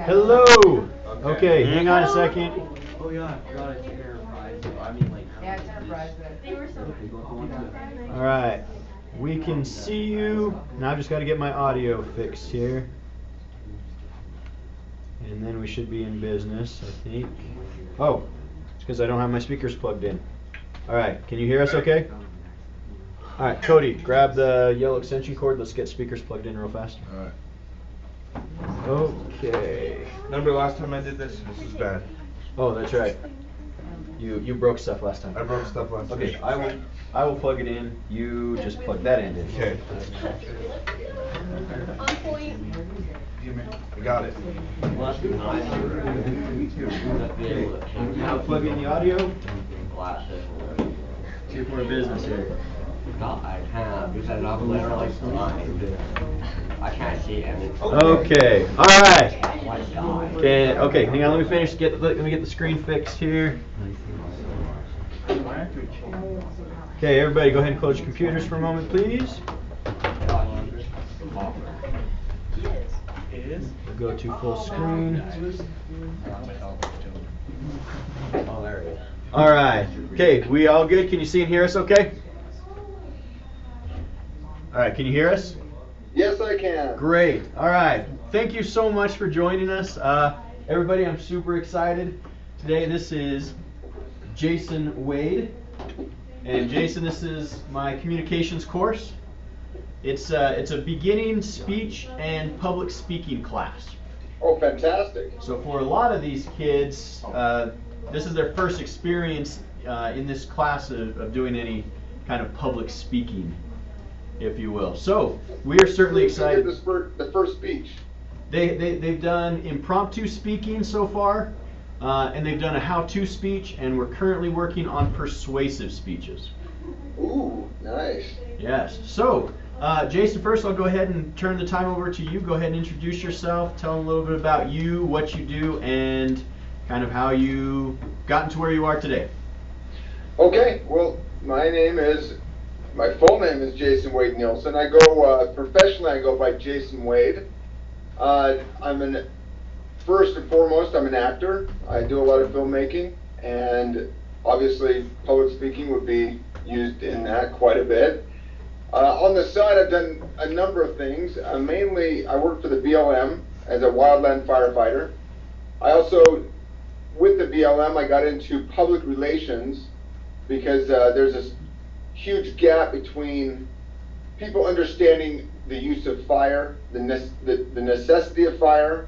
Hello. Okay, hang on a second. Oh yeah, I forgot it's Enterprise. I mean, like. Yeah, it's Enterprise, All right, we can see you. Now I've just got to get my audio fixed here. And then we should be in business, I think. Oh, it's because I don't have my speakers plugged in. All right, can you hear us okay? All right, Cody, grab the yellow extension cord. Let's get speakers plugged in real fast. All right. Okay. Remember last time I did this? This is bad. Oh, that's right. You broke stuff last time. I broke stuff last time. Okay, I will plug it in. You just plug that end in. Okay. On point. I got it. Now plug in the audio. See if we're in business here. I have, because I'm literally blind. I can't see anything. Okay, all right. Okay, hang on. Let me finish. Let me get the screen fixed here. Okay, everybody, go ahead and close your computers for a moment, please. We'll go to full screen. Oh, there it is. All right. Okay, we all good? Can you see and hear us okay? All right, can you hear us? Yes, I can. Great. All right. Thank you so much for joining us. Everybody, I'm super excited. Today, this is Jasen Wade. And Jason, this is my communications course. It's a beginning speech and public speaking class. Oh, fantastic. So for a lot of these kids, this is their first experience in this class of doing any kind of public speaking, if you will. So we are certainly excited. The first speech. They've done impromptu speaking so far, and they've done a how-to speech, and we're currently working on persuasive speeches. Ooh, nice. Yes. So, Jason, first I'll go ahead and turn the time over to you. Go ahead and introduce yourself. Tell them a little bit about you, what you do, and kind of how you gotten to where you are today. Okay. Well, my full name is Jasen Wade Nielsen. I go professionally. I go by Jasen Wade. First and foremost, I'm an actor. I do a lot of filmmaking, and obviously public speaking would be used in that quite a bit. On the side, I've done a number of things. Mainly, I work for the BLM as a wildland firefighter. I also, with the BLM, I got into public relations because there's this huge gap between people understanding the use of fire, the necessity of fire,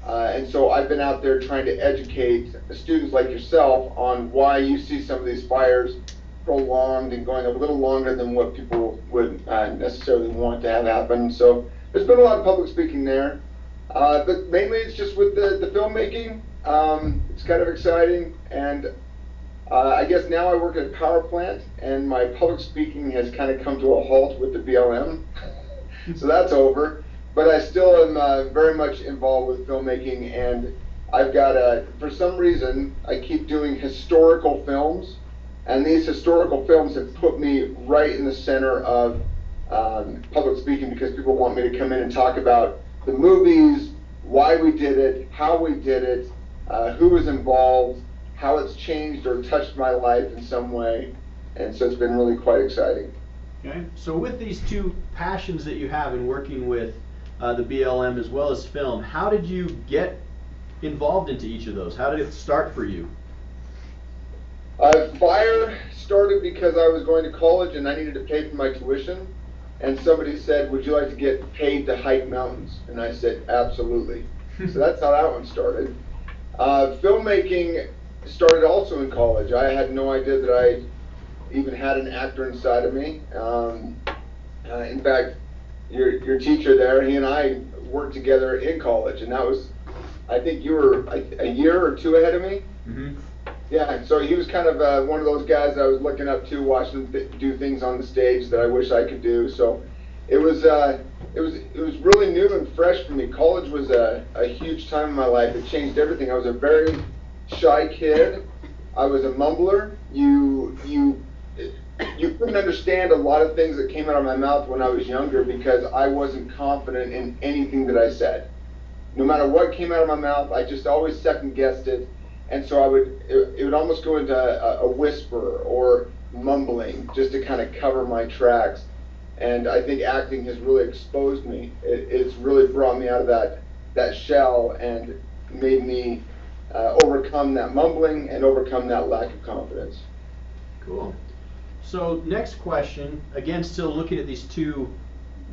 and so I've been out there trying to educate students like yourself on why you see some of these fires prolonged and going a little longer than what people would necessarily want to have happen. So there's been a lot of public speaking there, but mainly it's just with the filmmaking. It's kind of exciting, and I guess now I work at a power plant, and my public speaking has kind of come to a halt with the BLM. So that's over, but I still am very much involved with filmmaking, and I've got for some reason, I keep doing historical films, and these historical films have put me right in the center of public speaking because people want me to come in and talk about the movies, why we did it, how we did it, who was involved, how it's changed or touched my life in some way, and so it's been really quite exciting. Okay. So with these two passions that you have in working with the BLM as well as film, how did you get involved into each of those? How did it start for you? Fire started because I was going to college and I needed to pay for my tuition, and somebody said, "Would you like to get paid to hike mountains?" And I said, "Absolutely." So that's how that one started. Filmmaking started also in college. I had no idea that I even had an actor inside of me. In fact, your teacher there, he and I worked together in college, and that was, I think you were a year or two ahead of me. Mm-hmm. Yeah, so he was kind of one of those guys I was looking up to, watching him do things on the stage that I wish I could do. So it was really new and fresh for me. College was a huge time in my life. It changed everything. I was a very shy kid. I was a mumbler. you couldn't understand a lot of things that came out of my mouth when I was younger because I wasn't confident in anything that I said. No matter what came out of my mouth, I just always second guessed it. And so it would almost go into a whisper or mumbling just to kind of cover my tracks. And I think acting has really exposed me. It's really brought me out of that shell and made me overcome that mumbling and overcome that lack of confidence. Cool. So next question, again, still looking at these two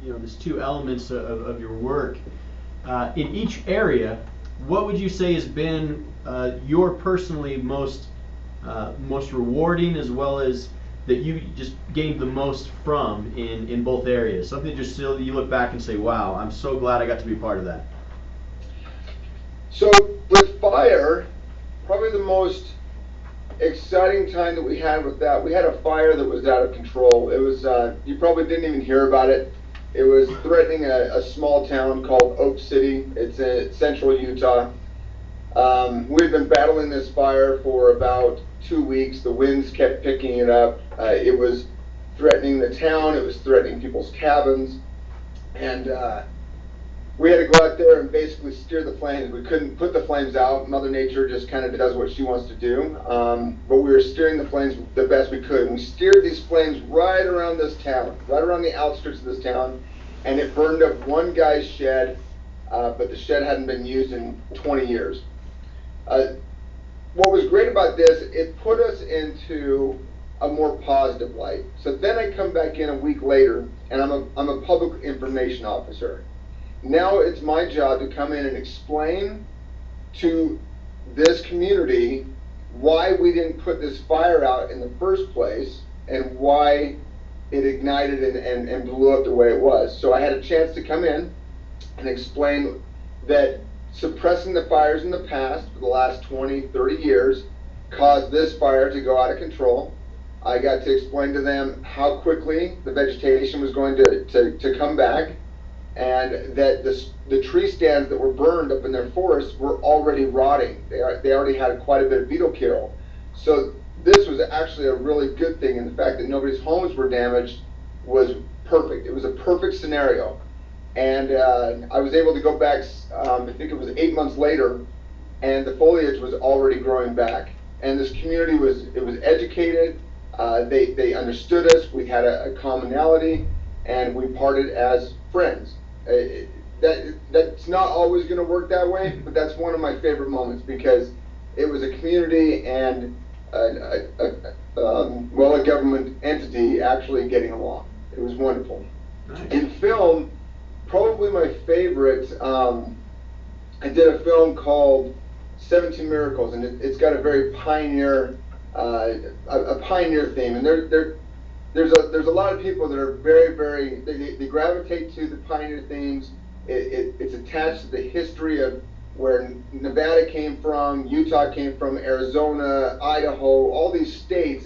elements of your work. In each area, what would you say has been your personally most rewarding, as well as that you just gained the most from in both areas? Something just still you look back and say, wow, I'm so glad I got to be part of that. So with fire, probably the most exciting time that we had with that, we had a fire that was out of control. It was, you probably didn't even hear about it. It was threatening a small town called Oak City. It's in central Utah. We've been battling this fire for about 2 weeks. The winds kept picking it up. It was threatening the town. It was threatening people's cabins. And we had to go out there and basically steer the flames. We couldn't put the flames out. Mother Nature just kind of does what she wants to do. But we were steering the flames the best we could. And we steered these flames right around this town, right around the outskirts of this town. And it burned up one guy's shed, but the shed hadn't been used in 20 years. What was great about this, it put us into a more positive light. So then I come back in a week later, and I'm a public information officer. Now it's my job to come in and explain to this community why we didn't put this fire out in the first place and why it ignited and blew up the way it was. So I had a chance to come in and explain that suppressing the fires in the past for the last 20, 30 years caused this fire to go out of control. I got to explain to them how quickly the vegetation was going to come back, and that the tree stands that were burned up in their forests were already rotting. They already had quite a bit of beetle kill. So this was actually a really good thing, and the fact that nobody's homes were damaged was perfect. It was a perfect scenario. And I was able to go back, I think it was 8 months later, and the foliage was already growing back. And this community was educated, they understood us, we had a commonality, and we parted as friends. That's not always going to work that way, but that's one of my favorite moments because it was a community and a government entity actually getting along. It was wonderful. Nice. In film, probably my favorite, I did a film called 17 Miracles, and it's got a very pioneer, a pioneer theme, and there's a lot of people that are very, they gravitate to the pioneer themes. It's attached to the history of where Nevada came from, Utah came from, Arizona, Idaho, all these states.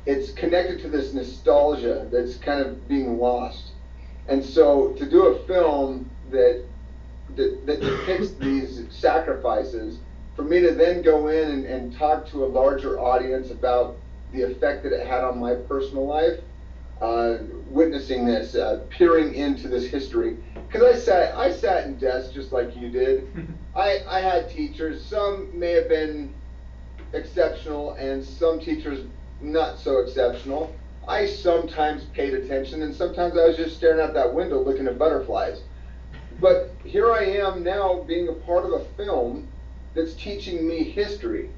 It's connected to this nostalgia that's kind of being lost. And so to do a film that depicts these sacrifices, for me to then go in and talk to a larger audience about the effect that it had on my personal life, witnessing this, peering into this history. Because I sat in desks just like you did. I had teachers. Some may have been exceptional, and some teachers not so exceptional. I sometimes paid attention, and sometimes I was just staring out that window looking at butterflies. But here I am now being a part of a film that's teaching me history.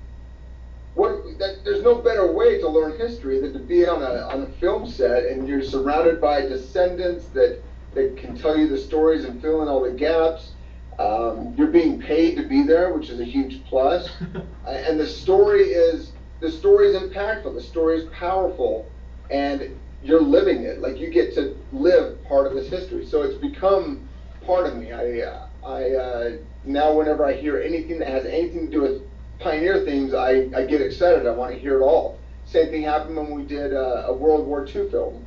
There's no better way to learn history than to be on a film set, and you're surrounded by descendants that can tell you the stories and fill in all the gaps. You're being paid to be there, which is a huge plus. And the story is impactful. The story is powerful, and you're living it. Like, you get to live part of this history. So it's become part of me. I now whenever I hear anything that has anything to do with pioneer themes, I get excited. I want to hear it all. Same thing happened when we did a World War II film.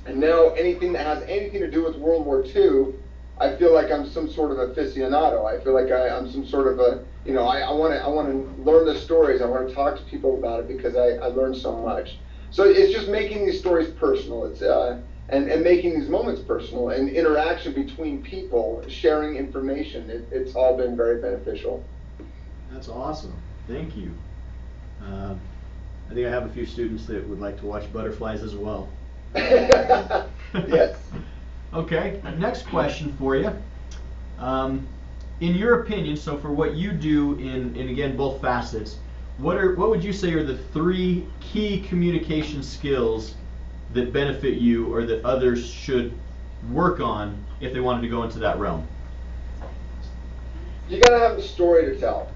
And now anything that has anything to do with World War II, I feel like I'm some sort of aficionado. I feel like I'm some sort of a, I want to learn the stories. I want to talk to people about it because I learned so much. So it's just making these stories personal. It's and making these moments personal, and interaction between people, sharing information. It's all been very beneficial. That's awesome. Thank you. I think I have a few students that would like to watch butterflies as well. Yes. Okay, next question for you. In your opinion, so for what you do in again both facets, what would you say are the 3 key communication skills that benefit you or that others should work on if they wanted to go into that realm? You gotta have a story to tell.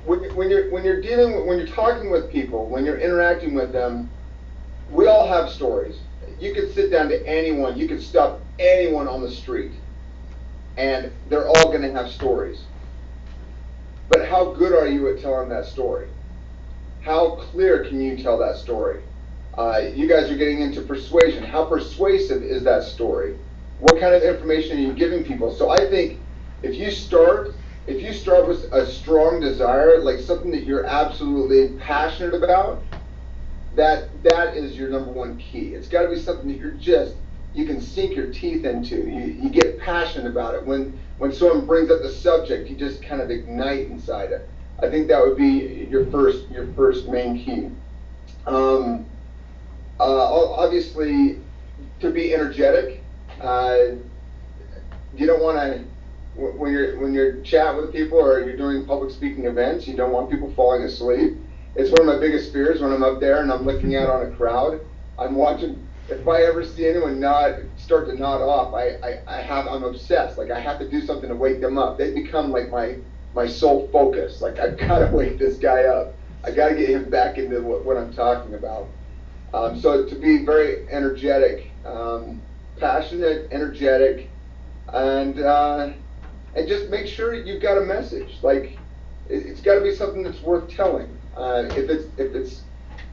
When you're talking with people, when you're interacting with them, we all have stories. You could sit down to anyone, you could stop anyone on the street, and they're all going to have stories. But how good are you at telling that story? How clear can you tell that story? You guys are getting into persuasion. How persuasive is that story? What kind of information are you giving people? So I think if you start with a strong desire, like something that you're absolutely passionate about, that is your number one key. It's got to be something that you can sink your teeth into. You get passionate about it. When someone brings up the subject, you just kind of ignite inside it. I think that would be your first main key. Obviously, to be energetic. You don't want to, when you're chatting with people or you're doing public speaking events, you don't want people falling asleep. It's one of my biggest fears when I'm up there and I'm looking out on a crowd. I'm watching. If I ever see anyone start to nod off, I'm obsessed. Like I have to do something to wake them up. They become like my sole focus. Like I've got to wake this guy up. I got to get him back into what I'm talking about. So to be very energetic, passionate, energetic, and just make sure you've got a message. Like it's got to be something that's worth telling. If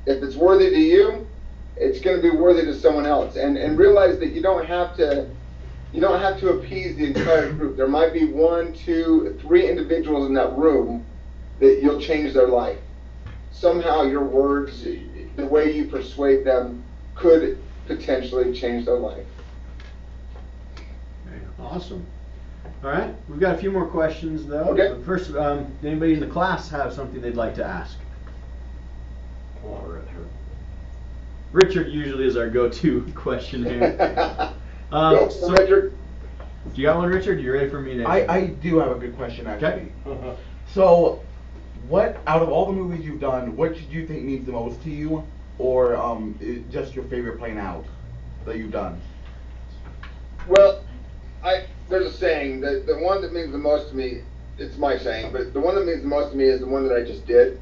it's worthy to you, it's going to be worthy to someone else. And realize that you don't have to appease the entire group. There might be 1, 2, 3 individuals in that room that you'll change their life. Somehow your words, the way you persuade them, could potentially change their life. Okay, awesome. All right, we've got a few more questions though. Okay. But first, anybody in the class have something they'd like to ask? Come on, Richard. Richard usually is our go-to question here. Go, So, Richard. do you got one, Richard? You ready for me to? I do have a good question, actually. Okay. So, what, out of all the movies you've done, what do you think means the most to you? Or just your favorite playing out that you've done? Well, there's a saying that the one that means the most to me, it's my saying, but the one that means the most to me is the one that I just did.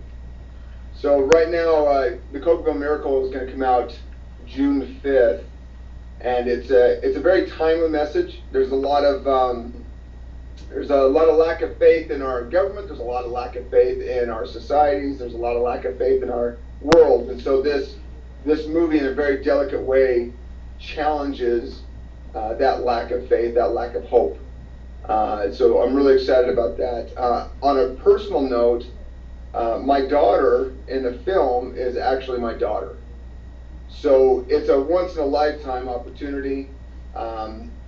So right now, the Cokeville Miracle is going to come out June 5th, and it's a very timely message. There's a lot of lack of faith in our government. There's a lot of lack of faith in our societies. There's a lot of lack of faith in our world, and so this movie, in a very delicate way, challenges that lack of faith, that lack of hope. So I'm really excited about that. On a personal note, my daughter in the film is actually my daughter. So it's a once-in-a-lifetime opportunity.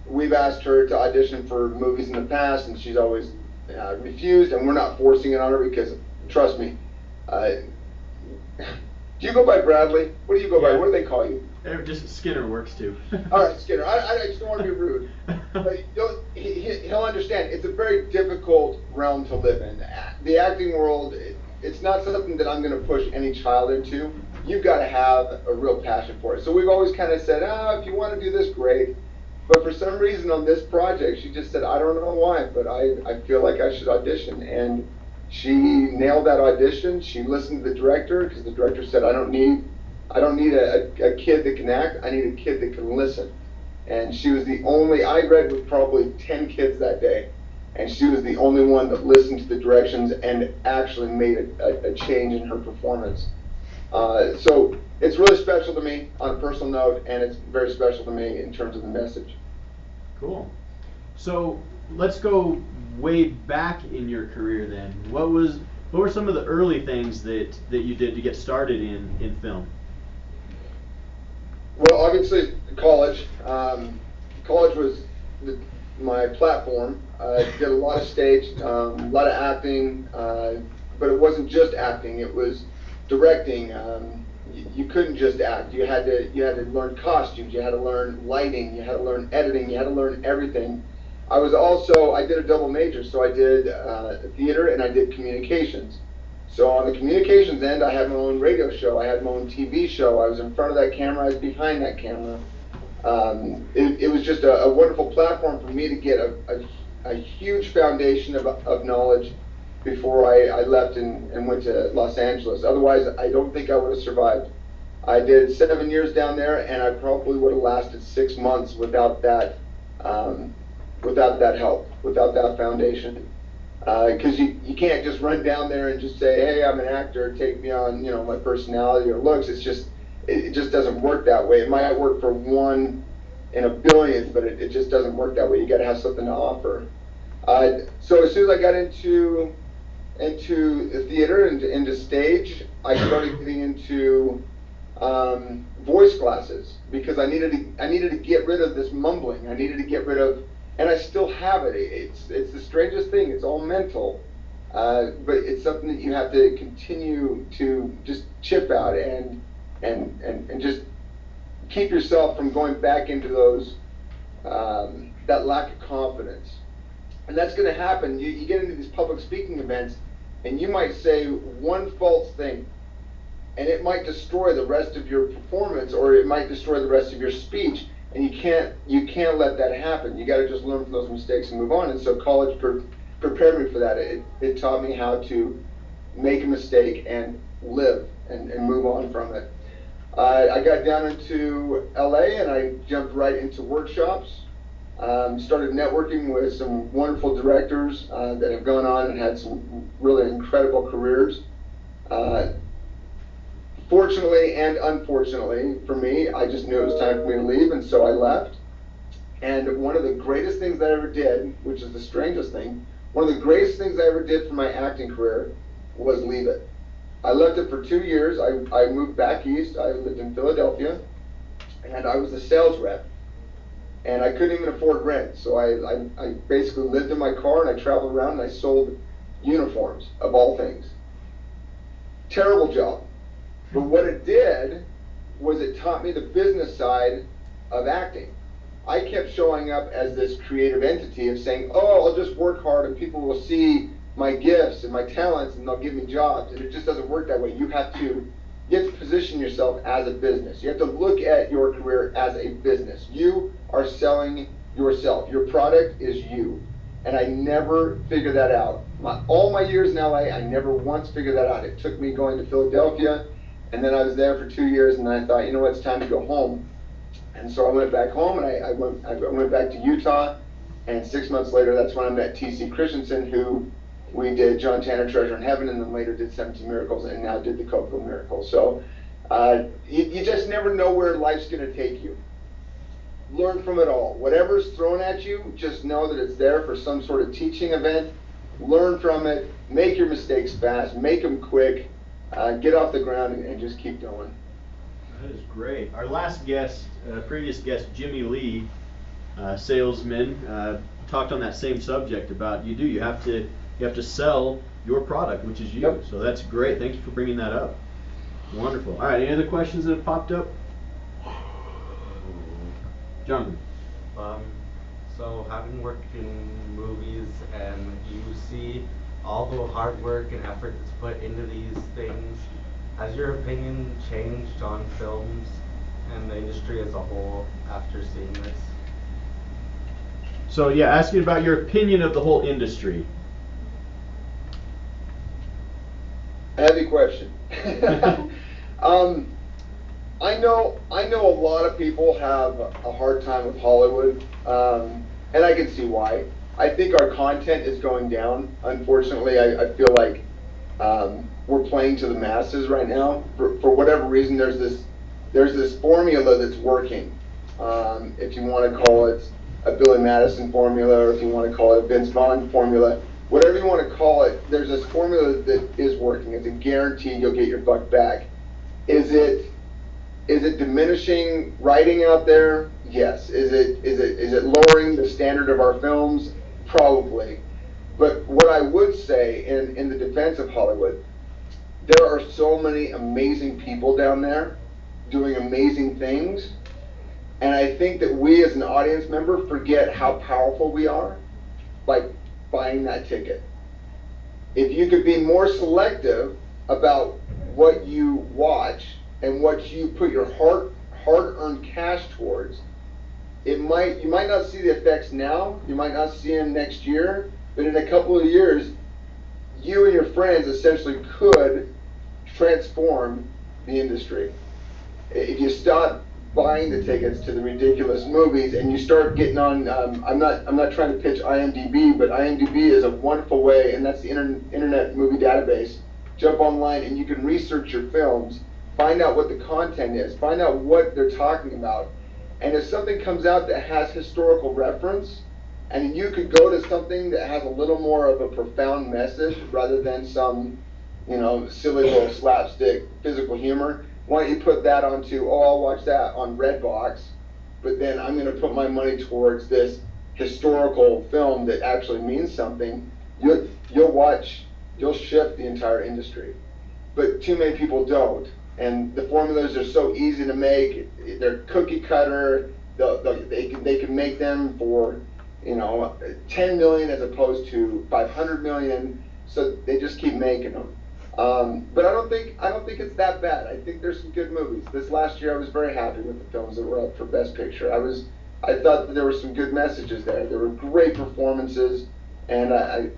We've asked her to audition for movies in the past, and she's always refused, and we're not forcing it on her because, trust me, do you go by Bradley? What do you go by? What do they call you? Just Skinner works too. All right, Skinner. I just don't want to be rude, but he'll understand. It's a very difficult realm to live in. The acting world, it's not something that I'm going to push any child into. You've got to have a real passion for it. So we've always kind of said, if you want to do this, great. But for some reason on this project, she just said, I don't know why, but I feel like I should audition. And she nailed that audition. She listened to the director, because the director said, I don't need a kid that can act. I need a kid that can listen. And she was the only, I read with probably 10 kids that day, and she was the only one that listened to the directions and actually made a change in her performance. So it's really special to me on a personal note, and it's very special to me in terms of the message. Cool. So let's go way back in your career then. What was what were some of the early things that you did to get started in film? Well, obviously, college. College was my platform. I did a lot of stage, a lot of acting, but it wasn't just acting. It was directing. You couldn't just act. You had to learn costumes. You had to learn lighting. You had to learn editing. You had to learn everything. I did a double major, so I did theater and I did communications. So on the communications end, I had my own radio show. I had my own TV show. I was in front of that camera. I was behind that camera. It was just a wonderful platform for me to get a huge foundation of knowledge before I left and went to Los Angeles. Otherwise, I don't think I would have survived. I did 7 years down there, and I probably would have lasted 6 months without that help, without that foundation. Because you can't just run down there and just say, hey, I'm an actor, take me on, my personality or looks. It just doesn't work that way. It might work for 1 in a billion, but it just doesn't work that way. You got to have something to offer. So as soon as I got into theater and into stage, I started getting into voice classes because I needed to get rid of this mumbling. I needed to get rid of, and I still have it. It's the strangest thing. It's all mental, but it's something that you have to continue to just chip out and just keep yourself from going back into those that lack of confidence. And that's going to happen. You get into these public speaking events, and you might say one false thing, and it might destroy the rest of your performance, or it might destroy the rest of your speech. And you can't let that happen. You got to just learn from those mistakes and move on. And so college prepared me for that. It taught me how to make a mistake and live and move on from it. I got down into LA and I jumped right into workshops. Started networking with some wonderful directors that have gone on and had some really incredible careers. Fortunately and unfortunately for me, I just knew it was time for me to leave, and so I left. And one of the greatest things that I ever did, which is the strangest thing, one of the greatest things I ever did for my acting career was leave it. I left it for 2 years. I moved back east. I lived in Philadelphia, and I was a sales rep. And I couldn't even afford rent, so I basically lived in my car and I traveled around and I sold uniforms, of all things. Terrible job. But what it did was it taught me the business side of acting. I kept showing up as this creative entity of saying, oh, I'll just work hard and people will see my gifts and my talents and they'll give me jobs. And it just doesn't work that way. You have to position yourself as a business. You have to look at your career as a business. You are selling yourself. Your product is you. And I never figured that out. All my years in LA, I never once figured that out. It took me going to Philadelphia, and then I was there for 2 years, and then I thought, you know what, it's time to go home. And so I went back home, and I went back to Utah, and 6 months later, that's when I met T.C. Christensen, who we did John Tanner, Treasure in Heaven, and then later did 17 Miracles, and now did the Coco Miracle. So you just never know where life's going to take you. Learn from it all. Whatever's thrown at you, just know that it's there for some sort of teaching event. Learn from it. Make your mistakes fast. Make them quick. Get off the ground and just keep going. That is great. Our last guest, previous guest, Jimmy Lee, salesman, talked on that same subject about you have to sell your product, which is you. Yep. So that's great. Thanks for bringing that up. Wonderful. All right. Any other questions that have popped up? Jonathan. So having worked in movies and you see all the hard work and effort that's put into these things, has your opinion changed on films and the industry as a whole after seeing this? So yeah, asking about your opinion of the whole industry. Heavy question. I know a lot of people have a hard time with Hollywood, and I can see why. I think our content is going down. Unfortunately, I feel like we're playing to the masses right now. For whatever reason, there's this formula that's working. If you want to call it a Billy Madison formula, or if you want to call it a Vince Vaughn formula, whatever you want to call it, there's this formula that is working. It's a guarantee you'll get your buck back. Is it diminishing writing out there? Yes. Is it lowering the standard of our films? Probably. But what I would say in the defense of Hollywood, there are so many amazing people down there doing amazing things, and I think that we as an audience member forget how powerful we are by buying that ticket. If you could be more selective about what you watch and what you put your hard-earned cash towards, you might not see the effects now, you might not see them next year, but in a couple of years, you and your friends essentially could transform the industry. If you stop buying the tickets to the ridiculous movies and you start getting on, I'm not trying to pitch IMDb, but IMDb is a wonderful way, and that's the internet movie database. Jump online and you can research your films, find out what the content is, find out what they're talking about, and if something comes out that has historical reference, and you could go to something that has a little more of a profound message rather than some, silly little slapstick physical humor, why don't you put that onto, I'll watch that on Redbox, but then I'm going to put my money towards this historical film that actually means something. You'll shift the entire industry. But too many people don't. And the formulas are so easy to make. They're cookie cutter. They can make them for 10 million as opposed to 500 million. So they just keep making them. But I don't think it's that bad. I think there's some good movies. This last year I was very happy with the films that were up for Best Picture. I thought that there were some good messages there. There were great performances, and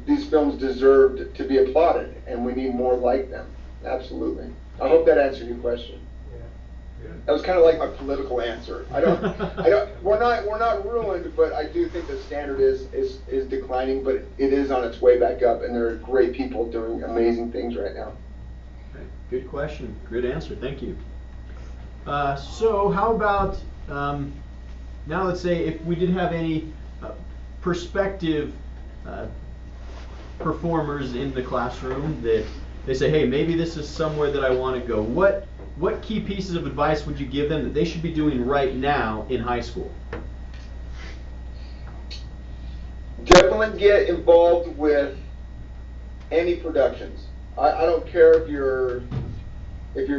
these films deserved to be applauded, and we need more like them. Absolutely. I hope that answered your question. Yeah. That was kind of like my political answer. We're not ruined, but I do think the standard is declining, but it is on its way back up, and there are great people doing amazing things right now. Okay. Good question. Good answer. Thank you. So how about now? Let's say if we did have any prospective performers in the classroom that they say, hey, maybe this is somewhere that I want to go. What key pieces of advice would you give them that they should be doing right now in high school? Definitely get involved with any productions. I don't care if you're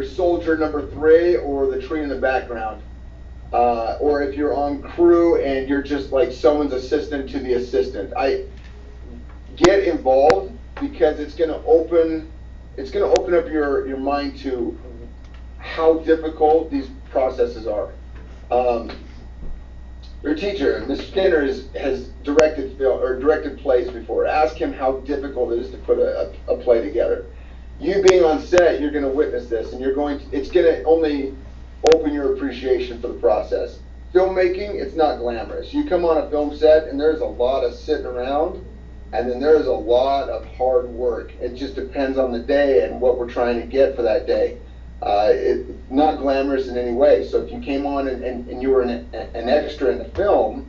soldier number 3 or the tree in the background, or if you're on crew and you're just like someone's assistant to the assistant. Get involved, because it's going to open up your mind to how difficult these processes are. Your teacher, Mr. Skinner, has directed plays before. Ask him how difficult it is to put a play together. You being on set, you're going to witness this, and it's going to only open your appreciation for the process. Filmmaking, it's not glamorous. You come on a film set, and there's a lot of sitting around, and then there's a lot of hard work. It just depends on the day and what we're trying to get for that day. It's not glamorous in any way. So if you came on and you were an extra in the film,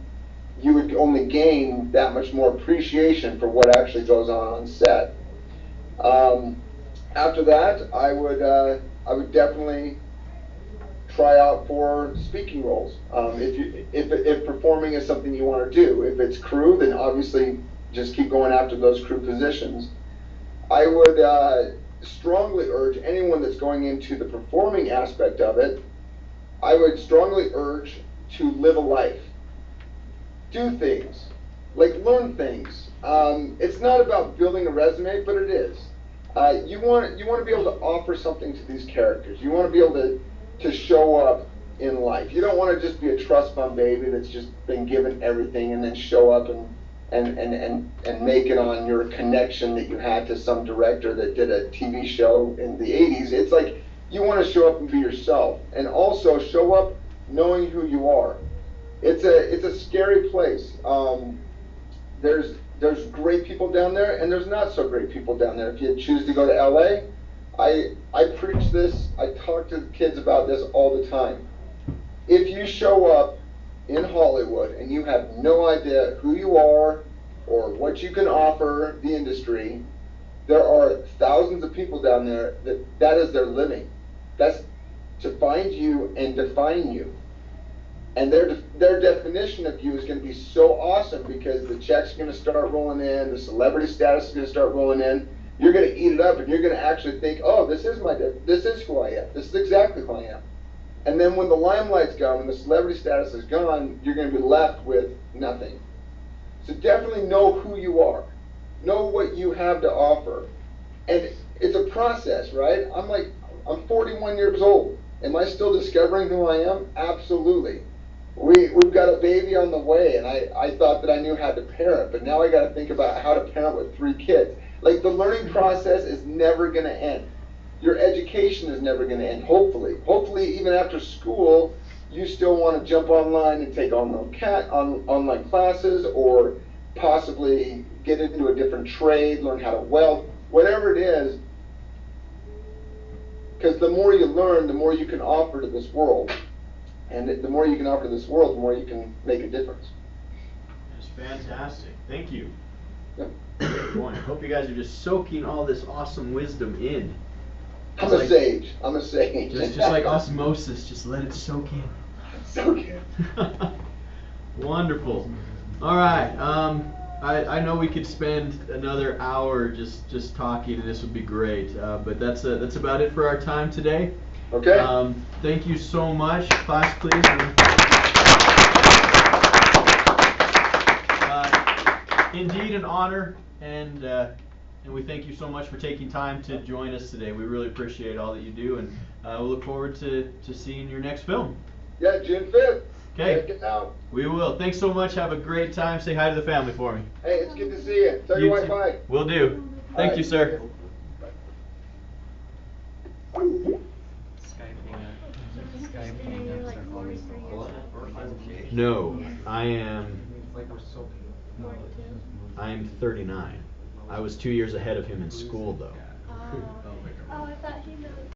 you would only gain that much more appreciation for what actually goes on set. After that, I would definitely try out for speaking roles. If performing is something you want to do, if it's crew, then obviously just keep going after those crew positions. I would strongly urge anyone that's going into the performing aspect of it, I would strongly urge to live a life. Do things, like learn things. It's not about building a resume, but it is. You want to be able to offer something to these characters. You want to be able to show up in life. You don't want to just be a trust fund baby that's just been given everything and then show up and make it on your connection that you had to some director that did a TV show in the 80s. It's like you want to show up and be yourself, and also show up knowing who you are. It's a scary place. There's great people down there, and there's not so great people down there. If you choose to go to LA, I preach this. I talk to the kids about this all the time. If you show up in Hollywood and you have no idea who you are, or what you can offer the industry, there are thousands of people down there that is their living. That's to find you and define you. And their definition of you is going to be so awesome because the checks are going to start rolling in, the celebrity status is going to start rolling in. You're going to eat it up, and you're going to actually think, oh, this is who I am. This is exactly who I am. And then when the limelight's gone, when the celebrity status is gone, you're going to be left with nothing. So definitely know who you are. Know what you have to offer. And it's a process, right? I'm 41 years old. Am I still discovering who I am? Absolutely. We've got a baby on the way, and I thought that I knew how to parent, but now I got to think about how to parent with 3 kids. Like, the learning process is never going to end. Your education is never going to end, hopefully. Hopefully, even after school, you still want to jump online and take online classes, or possibly get into a different trade, learn how to weld, whatever it is. Because the more you learn, the more you can offer to this world. And the more you can offer to this world, the more you can make a difference. That's fantastic. Thank you. Yep. Great point. Hope you guys are just soaking all this awesome wisdom in. I'm a sage. I'm a sage. Just like osmosis, just let it soak in. So good. Wonderful. All right. I know we could spend another hour just talking, and this would be great. But that's about it for our time today. Okay. Thank you so much. Class, please. Indeed an honor, and we thank you so much for taking time to join us today. We really appreciate all that you do, and we'll look forward to seeing your next film. Yeah, June 5th. Okay. Check it out. We will. Thanks so much. Have a great time. Say hi to the family for me. Hey, it's good to see you. Tell your wife too. hi. Will do. Thank All you, right. sir. No, I am 39. I was 2 years ahead of him in school, though. Oh, I thought he meant.